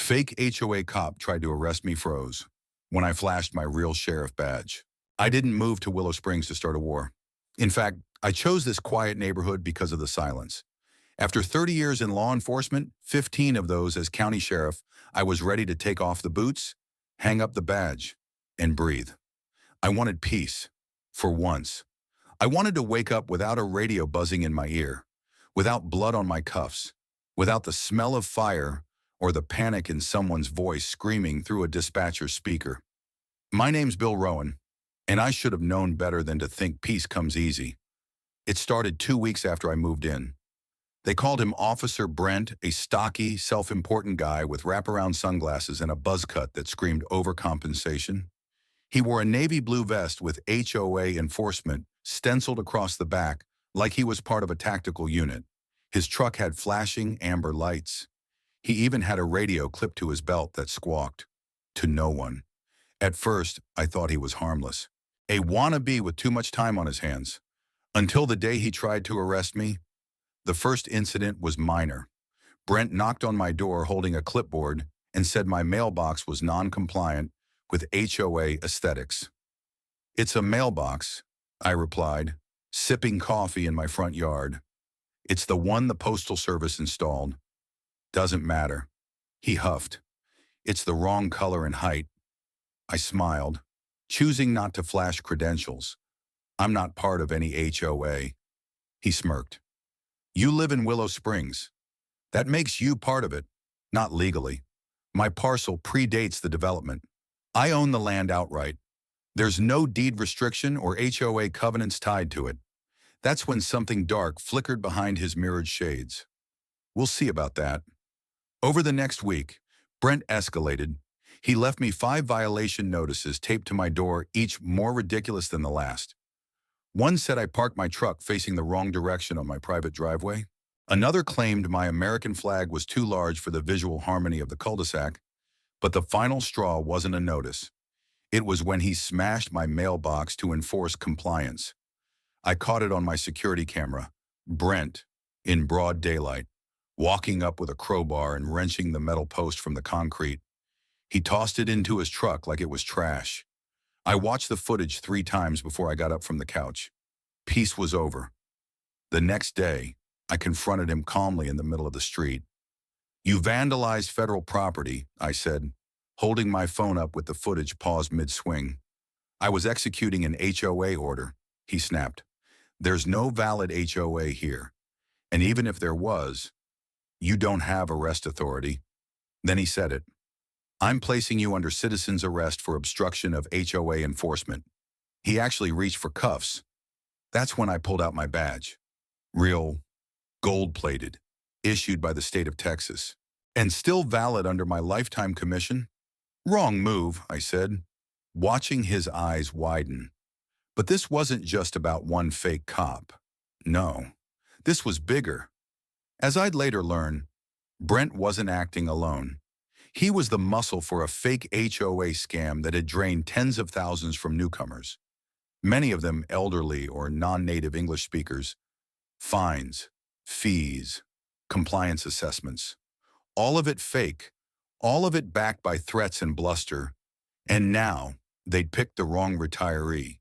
fake HOA cop tried to arrest me froze when I flashed my real sheriff badge. I didn't move to Willow Springs to start a war. In fact, I chose this quiet neighborhood because of the silence. After 30 years in law enforcement, 15 of those as county sheriff, I was ready to take off the boots, hang up the badge, and breathe. I wanted peace. For once. I wanted to wake up without a radio buzzing in my ear, without blood on my cuffs, without the smell of fire or the panic in someone's voice screaming through a dispatcher's speaker. My name's Bill Rowan, and I should have known better than to think peace comes easy. It started 2 weeks after I moved in. They called him Officer Brent, a stocky, self-important guy with wraparound sunglasses and a buzz cut that screamed overcompensation. He wore a navy blue vest with HOA enforcement stenciled across the back like he was part of a tactical unit. His truck had flashing amber lights. He even had a radio clipped to his belt that squawked. To no one. At first, I thought he was harmless. A wannabe with too much time on his hands. Until the day he tried to arrest me. The first incident was minor. Brent knocked on my door holding a clipboard and said my mailbox was non-compliant with HOA aesthetics. It's a mailbox, I replied, sipping coffee in my front yard. It's the one the Postal Service installed. Doesn't matter. He huffed. It's the wrong color and height. I smiled, choosing not to flash credentials. I'm not part of any HOA. He smirked. You live in Willow Springs. That makes you part of it, not legally. My parcel predates the development. I own the land outright. There's no deed restriction or HOA covenants tied to it. That's when something dark flickered behind his mirrored shades. We'll see about that. Over the next week, Brent escalated. He left me 5 violation notices taped to my door, each more ridiculous than the last. One said I parked my truck facing the wrong direction on my private driveway. Another claimed my American flag was too large for the visual harmony of the cul-de-sac. But the final straw wasn't a notice. It was when he smashed my mailbox to enforce compliance. I caught it on my security camera. Brent, in broad daylight, walking up with a crowbar and wrenching the metal post from the concrete. He tossed it into his truck like it was trash. I watched the footage 3 times before I got up from the couch. Peace was over. The next day, I confronted him calmly in the middle of the street. You vandalized federal property, I said, holding my phone up with the footage paused mid-swing. I was executing an HOA order, he snapped. There's no valid HOA here. And even if there was, you don't have arrest authority. Then he said it. I'm placing you under citizen's arrest for obstruction of HOA enforcement. He actually reached for cuffs. That's when I pulled out my badge. Real, gold-plated, issued by the state of Texas, and still valid under my lifetime commission? Wrong move, I said, watching his eyes widen. But this wasn't just about one fake cop. No, this was bigger. As I'd later learn, Brent wasn't acting alone. He was the muscle for a fake HOA scam that had drained tens of thousands from newcomers, many of them elderly or non-native English speakers. Fines, fees, compliance assessments. All of it fake, all of it backed by threats and bluster. And now they'd picked the wrong retiree.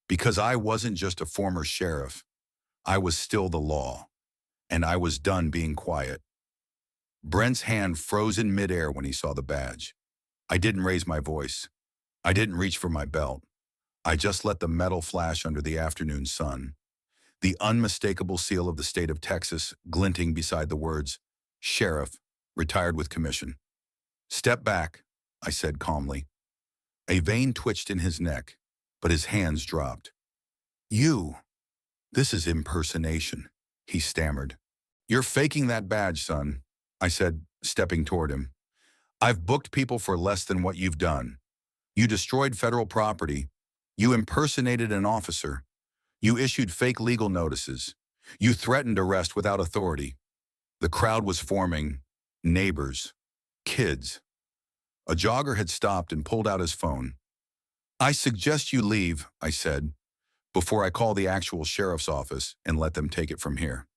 Because I wasn't just a former sheriff, I was still the law. And I was done being quiet. Brent's hand froze in midair when he saw the badge. I didn't raise my voice. I didn't reach for my belt. I just let the metal flash under the afternoon sun. The unmistakable seal of the state of Texas glinting beside the words, Sheriff, retired with commission. Step back, I said calmly. A vein twitched in his neck, but his hands dropped. You. This is impersonation, he stammered. You're faking that badge, son, I said, stepping toward him. I've booked people for less than what you've done. You destroyed federal property. You impersonated an officer. You issued fake legal notices. You threatened arrest without authority. The crowd was forming. Neighbors. Kids. A jogger had stopped and pulled out his phone. I suggest you leave, I said, before I call the actual sheriff's office and let them take it from here.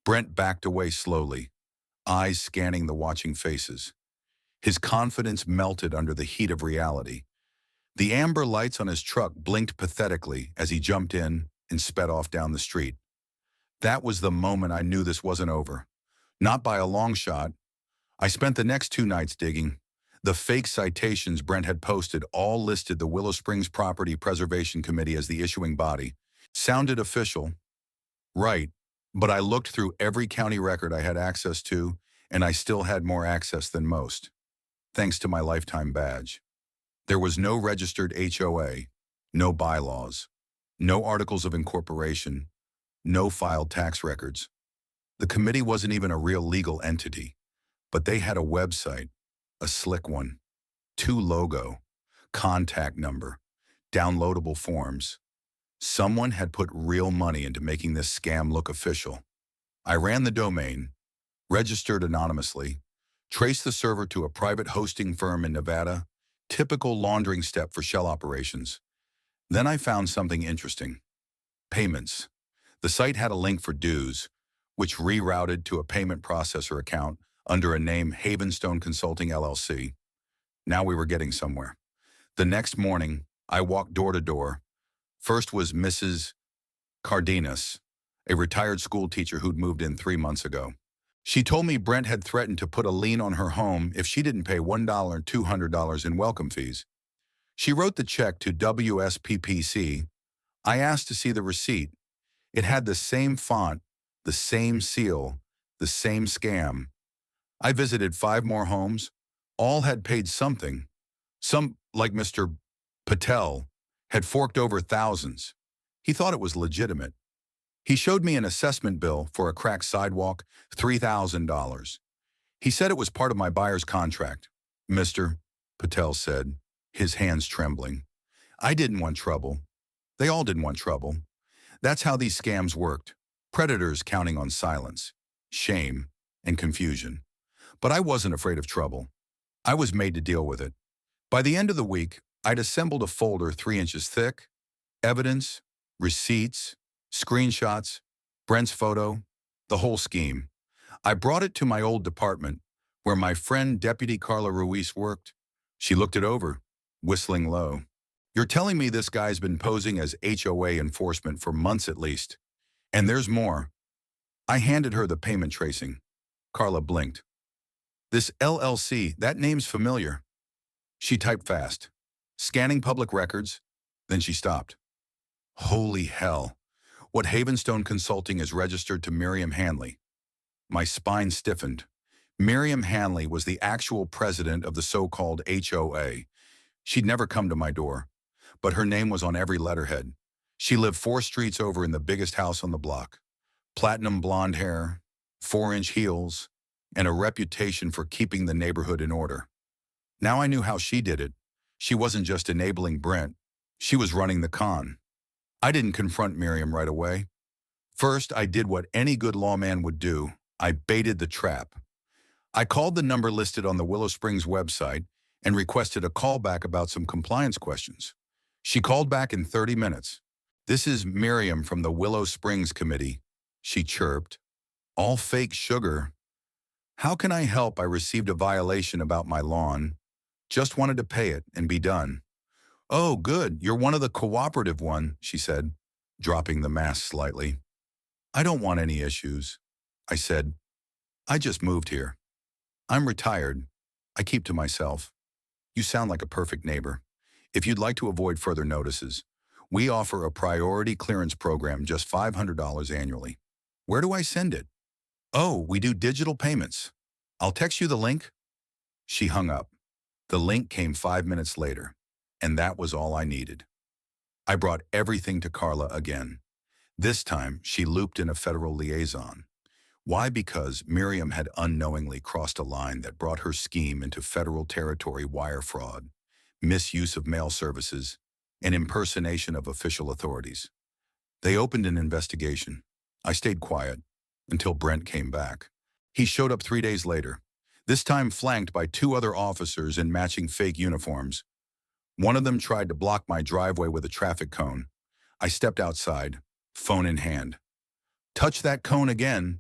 Brent backed away slowly, eyes scanning the watching faces. His confidence melted under the heat of reality. The amber lights on his truck blinked pathetically as he jumped in and sped off down the street. That was the moment I knew this wasn't over. Not by a long shot. I spent the next 2 nights digging. The fake citations Brent had posted all listed the Willow Springs Property Preservation Committee as the issuing body. Sounded official, right, but I looked through every county record I had access to, and I still had more access than most, thanks to my lifetime badge. There was no registered HOA, no bylaws, no articles of incorporation, no filed tax records. The committee wasn't even a real legal entity, but they had a website, a slick one, 2 logo, contact number, downloadable forms. Someone had put real money into making this scam look official. I ran the domain, registered anonymously, traced the server to a private hosting firm in Nevada, typical laundering step for shell operations. Then I found something interesting. Payments. The site had a link for dues, which rerouted to a payment processor account under a name Havenstone Consulting LLC. Now we were getting somewhere. The next morning, I walked door to door. First was Mrs. Cardenas, a retired school teacher who'd moved in 3 months ago. She told me Brent had threatened to put a lien on her home if she didn't pay $1 and $200 in welcome fees. She wrote the check to WSPPC. I asked to see the receipt. It had the same font, the same seal, the same scam. I visited 5 more homes. All had paid something. Some, like Mr. Patel, had forked over thousands. He thought it was legitimate. He showed me an assessment bill for a cracked sidewalk, $3,000. He said it was part of my buyer's contract. Mr. Patel said, his hands trembling. I didn't want trouble. They all didn't want trouble. That's how these scams worked. Predators counting on silence, shame, and confusion. But I wasn't afraid of trouble. I was made to deal with it. By the end of the week, I'd assembled a folder 3 inches thick, evidence, receipts, screenshots, Brent's photo, the whole scheme. I brought it to my old department, where my friend Deputy Carla Ruiz worked. She looked it over, whistling low. You're telling me this guy's been posing as HOA enforcement for months at least. And there's more. I handed her the payment tracing. Carla blinked. This LLC, that name's familiar. She typed fast, scanning public records, then she stopped. Holy hell. What Havenstone Consulting is registered to Miriam Hanley. My spine stiffened. Miriam Hanley was the actual president of the so-called HOA. She'd never come to my door, but her name was on every letterhead. She lived 4 streets over in the biggest house on the block. Platinum blonde hair, 4-inch heels, and a reputation for keeping the neighborhood in order. Now I knew how she did it. She wasn't just enabling Brent. She was running the con. I didn't confront Miriam right away. First, I did what any good lawman would do. I baited the trap. I called the number listed on the Willow Springs website and requested a callback about some compliance questions. She called back in 30 minutes. This is Miriam from the Willow Springs Committee, she chirped. All fake sugar. How can I help? I received a violation about my lawn. Just wanted to pay it and be done. Oh, good. You're one of the cooperative one, she said, dropping the mask slightly. I don't want any issues, I said. I just moved here. I'm retired. I keep to myself. You sound like a perfect neighbor. If you'd like to avoid further notices, we offer a priority clearance program, just $500 annually. Where do I send it? Oh, we do digital payments. I'll text you the link. She hung up. The link came 5 minutes later, and that was all I needed. I brought everything to Carla again. This time, she looped in a federal liaison. Why? Because Miriam had unknowingly crossed a line that brought her scheme into federal territory: wire fraud, misuse of mail services, and impersonation of official authorities. They opened an investigation. I stayed quiet until Brent came back. He showed up 3 days later, this time flanked by 2 other officers in matching fake uniforms. One of them tried to block my driveway with a traffic cone. I stepped outside, phone in hand. Touch that cone again,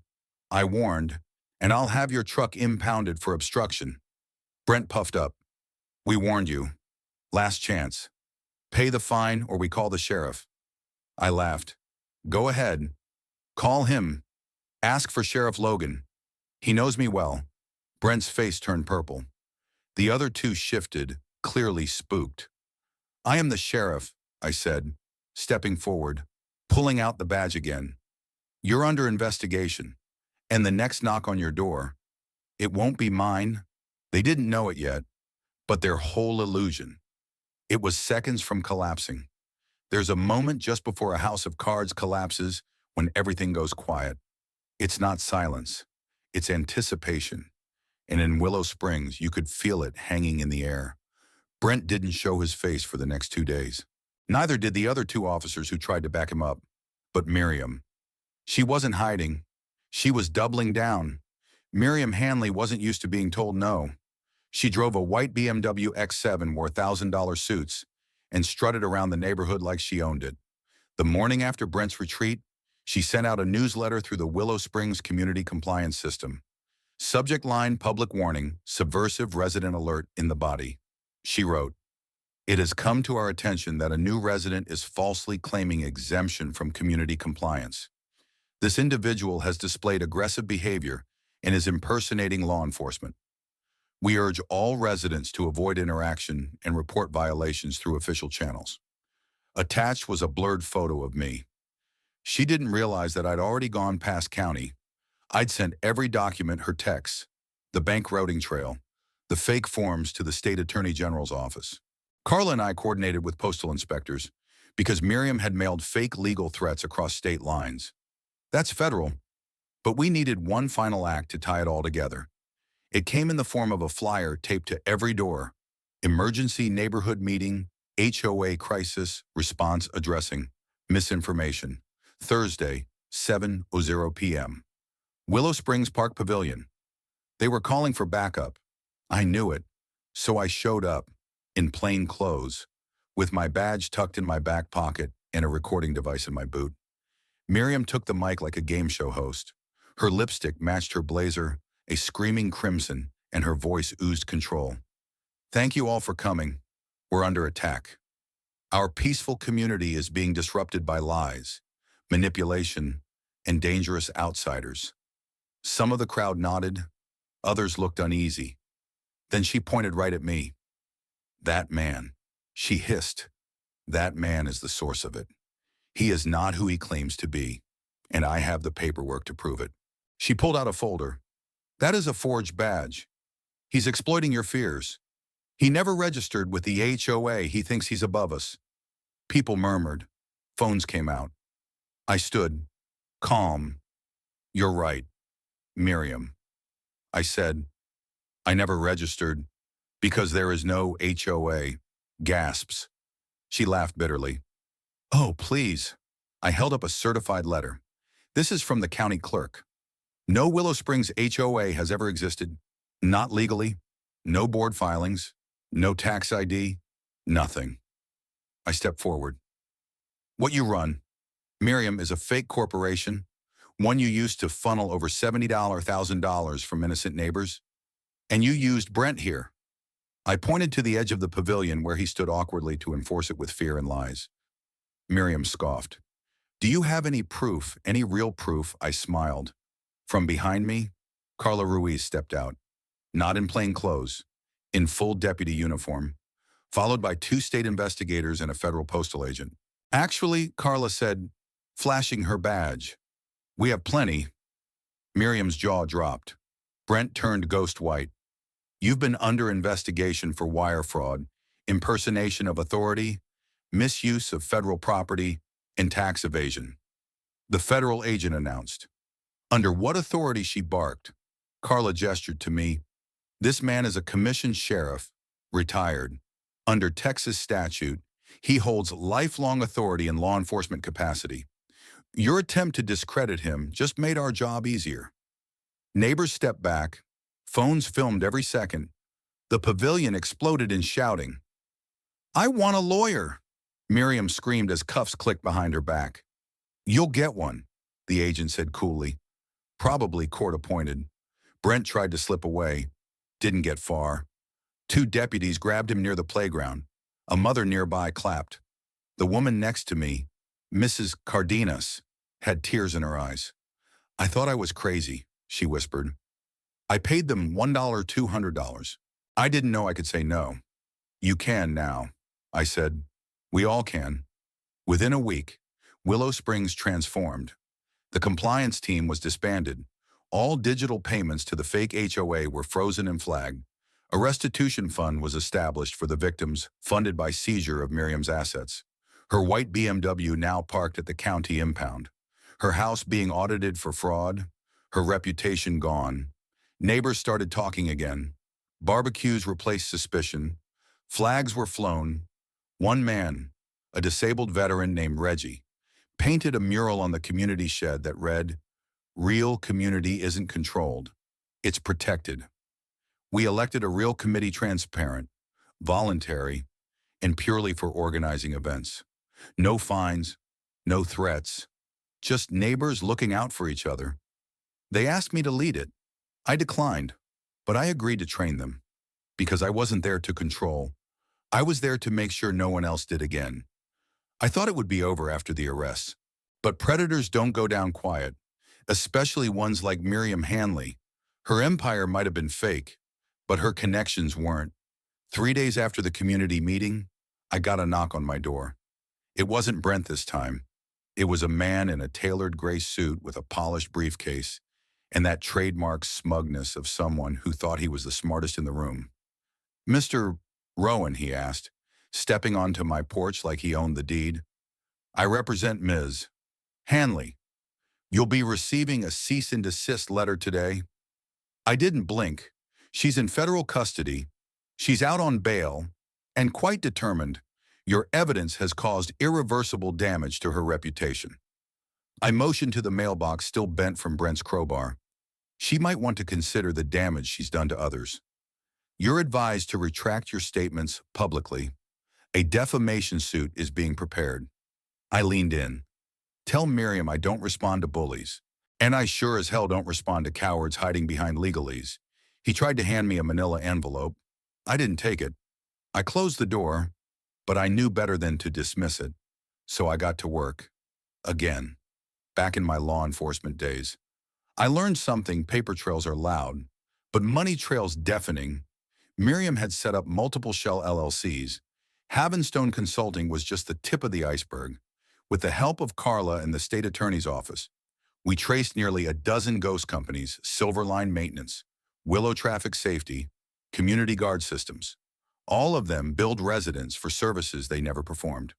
I warned, and I'll have your truck impounded for obstruction. Brent puffed up. We warned you. Last chance. Pay the fine or we call the sheriff. I laughed. Go ahead. Call him. Ask for Sheriff Logan. He knows me well. Brent's face turned purple. The other two shifted, clearly spooked. I am the sheriff, I said, stepping forward, pulling out the badge again. You're under investigation, and the next knock on your door, it won't be mine. They didn't know it yet, but their whole illusion. It was seconds from collapsing. There's a moment just before a house of cards collapses when everything goes quiet. It's not silence, it's anticipation. And in Willow Springs, you could feel it hanging in the air. Brent didn't show his face for the next 2 days. Neither did the other two officers who tried to back him up. But Miriam. She wasn't hiding. She was doubling down. Miriam Hanley wasn't used to being told no. She drove a white BMW X7, wore $1,000 suits, and strutted around the neighborhood like she owned it. The morning after Brent's retreat, she sent out a newsletter through the Willow Springs Community Compliance System. Subject line, public warning, subversive resident alert in the body. She wrote, "It has come to our attention that a new resident is falsely claiming exemption from community compliance. This individual has displayed aggressive behavior and is impersonating law enforcement. We urge all residents to avoid interaction and report violations through official channels." Attached was a blurred photo of me. She didn't realize that I'd already gone past county. I'd sent every document, her texts, the bank routing trail, the fake forms to the state attorney general's office. Carla and I coordinated with postal inspectors because Miriam had mailed fake legal threats across state lines. That's federal, but we needed one final act to tie it all together. It came in the form of a flyer taped to every door. Emergency neighborhood meeting, HOA crisis, response addressing, misinformation. Thursday, 7:00 p.m. Willow Springs Park Pavilion. They were calling for backup. I knew it, so I showed up, in plain clothes, with my badge tucked in my back pocket and a recording device in my boot. Miriam took the mic like a game show host. Her lipstick matched her blazer, a screaming crimson, and her voice oozed control. "Thank you all for coming. We're under attack. Our peaceful community is being disrupted by lies, manipulation, and dangerous outsiders." Some of the crowd nodded, others looked uneasy. Then she pointed right at me. "That man," she hissed, "that man is the source of it. He is not who he claims to be, and I have the paperwork to prove it." She pulled out a folder. "That is a forged badge. He's exploiting your fears. He never registered with the HOA. He thinks he's above us." People murmured. Phones came out. I stood, calm. "You're right, Miriam." I said, "I never registered because there is no HOA." Gasps. She laughed bitterly. "Oh, please." I held up a certified letter. "This is from the county clerk. No Willow Springs HOA has ever existed. Not legally. No board filings. No tax ID. Nothing." I stepped forward. "What you run, Miriam, is a fake corporation, one you used to funnel over $70,000 from innocent neighbors. And you used Brent here." I pointed to the edge of the pavilion where he stood awkwardly to enforce it with fear and lies. Miriam scoffed. "Do you have any proof, any real proof?" I smiled. From behind me, Carla Ruiz stepped out, not in plain clothes, in full deputy uniform, followed by 2 state investigators and a federal postal agent. "Actually," Carla said, flashing her badge, "we have plenty." Miriam's jaw dropped. Brent turned ghost white. "You've been under investigation for wire fraud, impersonation of authority, misuse of federal property, and tax evasion," the federal agent announced. "Under what authority?" she barked. Carla gestured to me. "This man is a commissioned sheriff, retired. Under Texas statute, he holds lifelong authority in law enforcement capacity. Your attempt to discredit him just made our job easier." Neighbors stepped back. Phones filmed every second. The pavilion exploded in shouting. "I want a lawyer!" Miriam screamed as cuffs clicked behind her back. "You'll get one," the agent said coolly. "Probably court-appointed." Brent tried to slip away. Didn't get far. Two deputies grabbed him near the playground. A mother nearby clapped. The woman next to me, Mrs. Cardenas, had tears in her eyes. I thought I was crazy, she whispered. I paid them $1, $200. I didn't know I could say no. You can now, I said. We all can. Within a week, Willow Springs transformed. The compliance team was disbanded. All digital payments to the fake HOA were frozen and flagged. A restitution fund was established for the victims, funded by seizure of Miriam's assets. Her white BMW now parked at the county impound. Her house being audited for fraud. Her reputation gone. Neighbors started talking again. Barbecues replaced suspicion. Flags were flown. One man, a disabled veteran named Reggie, painted a mural on the community shed that read, "Real community isn't controlled. It's protected." We elected a real committee, transparent, voluntary, and purely for organizing events. No fines, no threats, just neighbors looking out for each other. They asked me to lead it. I declined, but I agreed to train them because I wasn't there to control. I was there to make sure no one else did again. I thought it would be over after the arrests, but predators don't go down quiet, especially ones like Miriam Hanley. Her empire might have been fake, but her connections weren't. 3 days after the community meeting, I got a knock on my door. It wasn't Brent this time. It was a man in a tailored gray suit with a polished briefcase and that trademark smugness of someone who thought he was the smartest in the room. "Mr. Rowan," he asked, stepping onto my porch like he owned the deed. "I represent Ms. Hanley. You'll be receiving a cease and desist letter today." I didn't blink. She's in federal custody. She's out on bail and quite determined. Your evidence has caused irreversible damage to her reputation. I motioned to the mailbox still bent from Brent's crowbar. She might want to consider the damage she's done to others. You're advised to retract your statements publicly. A defamation suit is being prepared. I leaned in. Tell Miriam I don't respond to bullies. And I sure as hell don't respond to cowards hiding behind legalese. He tried to hand me a manila envelope. I didn't take it. I closed the door, but I knew better than to dismiss it. So I got to work. Again. Back in my law enforcement days. I learned something: paper trails are loud, but money trails deafening. Miriam had set up multiple shell LLCs. Havenstone Consulting was just the tip of the iceberg. With the help of Carla and the state attorney's office, we traced nearly a dozen ghost companies: Silverline Maintenance, Willow Traffic Safety, Community Guard Systems. All of them billed residents for services they never performed.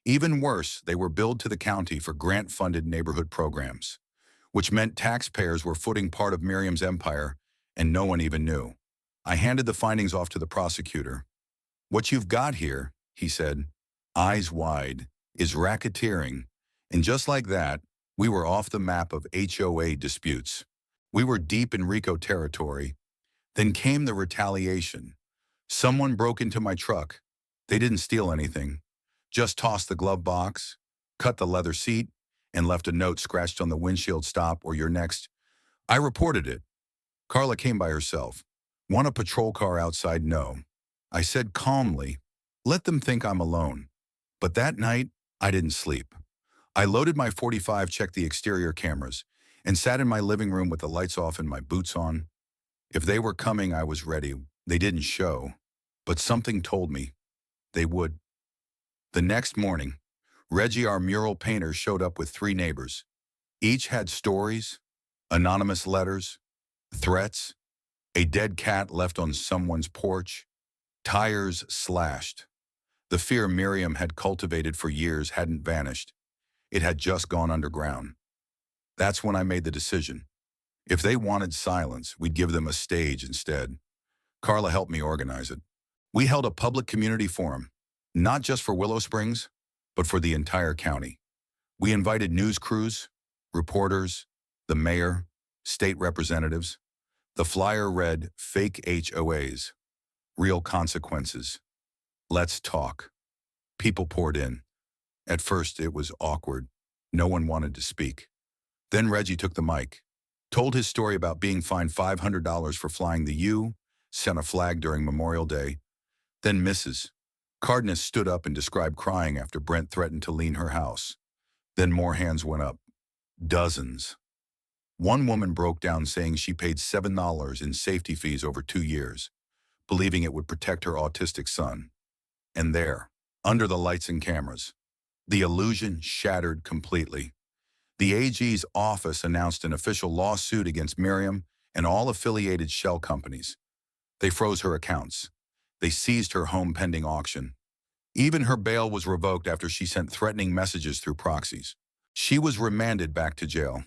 Even worse, they were billed to the county for grant-funded neighborhood programs, which meant taxpayers were footing part of Miriam's empire, and no one even knew. I handed the findings off to the prosecutor. "What you've got here," he said, eyes wide, "is racketeering." And just like that, we were off the map of HOA disputes. We were deep in RICO territory. Then came the retaliation. Someone broke into my truck. They didn't steal anything, just tossed the glove box, cut the leather seat, and left a note scratched on the windshield: "Stop or you're next." I reported it. Carla came by herself. "Want a patrol car outside?" "No." I said calmly, "Let them think I'm alone." But that night, I didn't sleep. I loaded my .45, checked the exterior cameras, and sat in my living room with the lights off and my boots on. If they were coming, I was ready. They didn't show, but something told me they would. The next morning, Reggie, our mural painter, showed up with 3 neighbors. Each had stories, anonymous letters, threats, a dead cat left on someone's porch, tires slashed. The fear Miriam had cultivated for years hadn't vanished. It had just gone underground. That's when I made the decision. If they wanted silence, we'd give them a stage instead. Carla helped me organize it. We held a public community forum, not just for Willow Springs, but for the entire county. We invited news crews, reporters, the mayor, state representatives. The flyer read, "Fake HOAs, real consequences. Let's talk." People poured in. At first, it was awkward. No one wanted to speak. Then Reggie took the mic, told his story about being fined $500 for flying the U, sent a flag during Memorial Day. Then Mrs. Cardenas stood up and described crying after Brent threatened to lien her house. Then more hands went up. Dozens. One woman broke down saying she paid $7 in safety fees over 2 years, believing it would protect her autistic son. And there, under the lights and cameras, the illusion shattered completely. The AG's office announced an official lawsuit against Miriam and all affiliated shell companies. They froze her accounts. They seized her home pending auction. Even her bail was revoked after she sent threatening messages through proxies. She was remanded back to jail.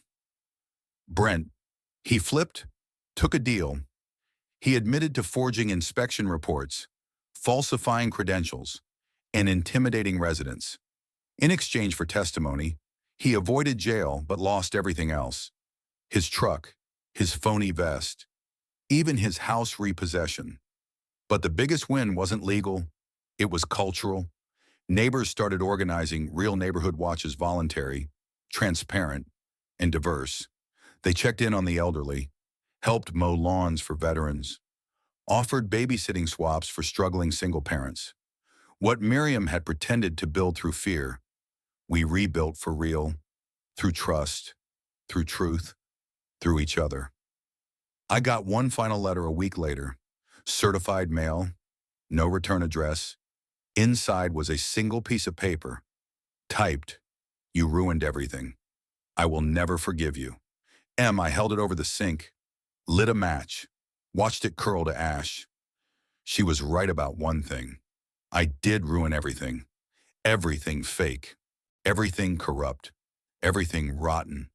Brent, he flipped, took a deal. He admitted to forging inspection reports, falsifying credentials, and intimidating residents. In exchange for testimony, he avoided jail but lost everything else. His truck, his phony vest, even his house repossession. But the biggest win wasn't legal, it was cultural. Neighbors started organizing Real Neighborhood Watches voluntary, transparent, and diverse. They checked in on the elderly, helped mow lawns for veterans, offered babysitting swaps for struggling single parents. What Miriam had pretended to build through fear, we rebuilt for real, through trust, through truth, through each other. I got one final letter a week later, certified mail, no return address. Inside was a single piece of paper, typed, "You ruined everything. I will never forgive you." I held it over the sink, lit a match, watched it curl to ash. She was right about one thing. I did ruin everything. Everything fake. Everything corrupt. Everything rotten.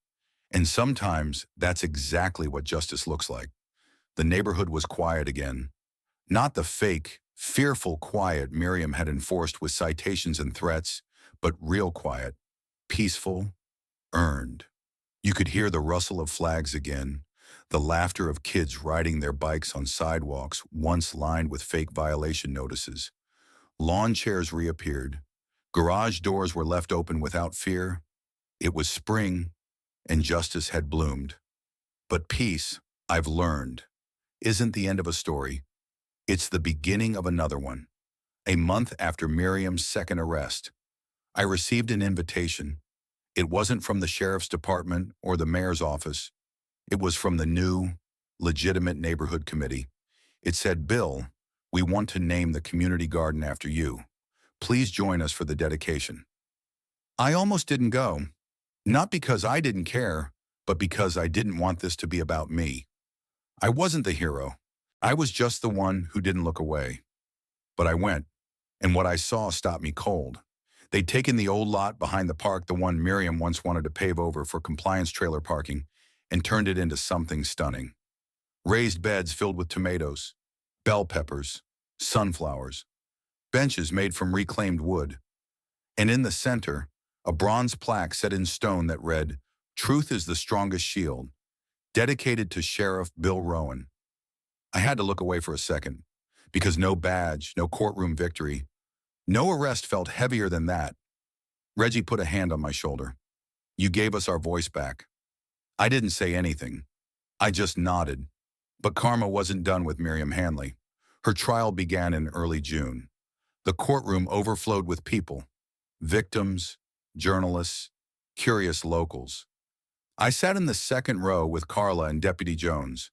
And sometimes that's exactly what justice looks like. The neighborhood was quiet again. Not the fake, fearful quiet Miriam had enforced with citations and threats, but real quiet, peaceful, earned. You could hear the rustle of flags again, the laughter of kids riding their bikes on sidewalks once lined with fake violation notices. Lawn chairs reappeared. Garage doors were left open without fear. It was spring, and justice had bloomed. But peace, I've learned, isn't the end of a story. It's the beginning of another one. A month after Miriam's second arrest, I received an invitation. It wasn't from the sheriff's department or the mayor's office. It was from the new, legitimate neighborhood committee. It said, "Bill, we want to name the community garden after you. Please join us for the dedication." I almost didn't go. Not because I didn't care, but because I didn't want this to be about me. I wasn't the hero. I was just the one who didn't look away. But I went, and what I saw stopped me cold. They'd taken the old lot behind the park, the one Miriam once wanted to pave over for compliance trailer parking, and turned it into something stunning. Raised beds filled with tomatoes, bell peppers, sunflowers, benches made from reclaimed wood. And in the center, a bronze plaque set in stone that read, "Truth is the strongest shield," dedicated to Sheriff Bill Rowan. I had to look away for a second, because no badge, no courtroom victory, no arrest felt heavier than that. Reggie put a hand on my shoulder. "You gave us our voice back." I didn't say anything. I just nodded. But karma wasn't done with Miriam Hanley. Her trial began in early June. The courtroom overflowed with people, victims, journalists, curious locals. I sat in the second row with Carla and Deputy Jones.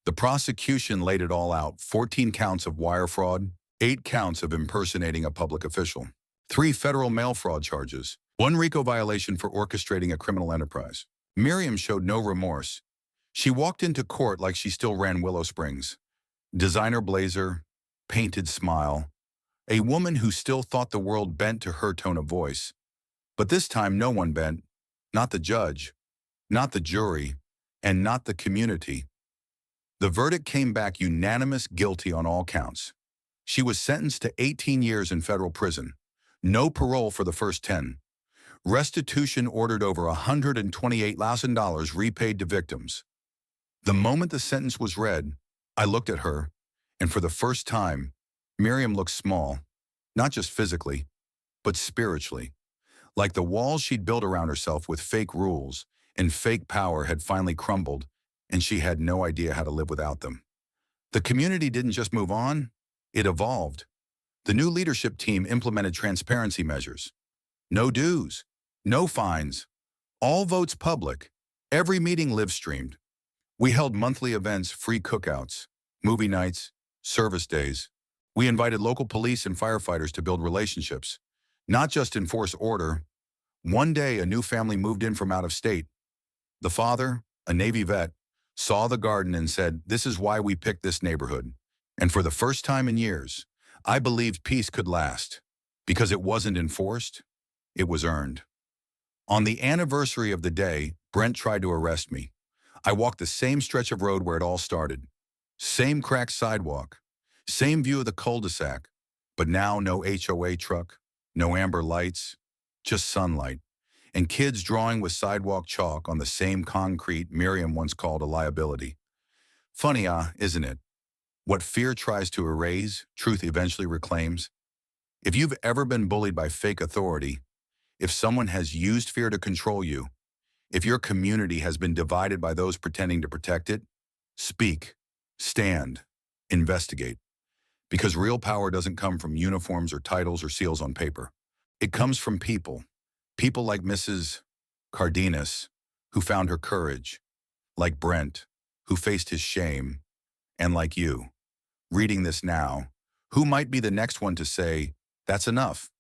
The prosecution laid it all out: 14 counts of wire fraud, 8 counts of impersonating a public official, 3 federal mail fraud charges, 1 RICO violation for orchestrating a criminal enterprise. Miriam showed no remorse. She walked into court like she still ran Willow Springs. Designer blazer, painted smile. A woman who still thought the world bent to her tone of voice. But this time no one bent. Not the judge, not the jury, and not the community. The verdict came back unanimous guilty on all counts. She was sentenced to 18 years in federal prison. No parole for the first 10. Restitution ordered over $128,000 repaid to victims. The moment the sentence was read, I looked at her, and for the first time, Miriam looked small, not just physically, but spiritually. Like the walls she'd built around herself with fake rules and fake power had finally crumbled, and she had no idea how to live without them. The community didn't just move on, it evolved. The new leadership team implemented transparency measures. No dues, no fines, all votes public, every meeting live-streamed. We held monthly events, free cookouts, movie nights, service days. We invited local police and firefighters to build relationships, not just enforce order. One day, a new family moved in from out of state. The father, a Navy vet, saw the garden and said, "This is why we picked this neighborhood." And for the first time in years, I believed peace could last. Because it wasn't enforced, it was earned. On the anniversary of the day, Brent tried to arrest me. I walked the same stretch of road where it all started. Same cracked sidewalk, same view of the cul-de-sac, but now no HOA truck, no amber lights, just sunlight, and kids drawing with sidewalk chalk on the same concrete Miriam once called a liability. Funny, isn't it? What fear tries to erase, truth eventually reclaims. If you've ever been bullied by fake authority, if someone has used fear to control you, if your community has been divided by those pretending to protect it, speak, stand, investigate. Because real power doesn't come from uniforms or titles or seals on paper. It comes from people. People like Mrs. Cardenas, who found her courage, like Brent, who faced his shame, and like you, reading this now, who might be the next one to say, "That's enough"?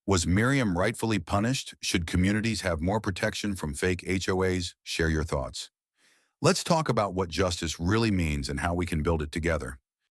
Was Miriam rightfully punished? Should communities have more protection from fake HOAs? Share your thoughts. Let's talk about what justice really means and how we can build it together.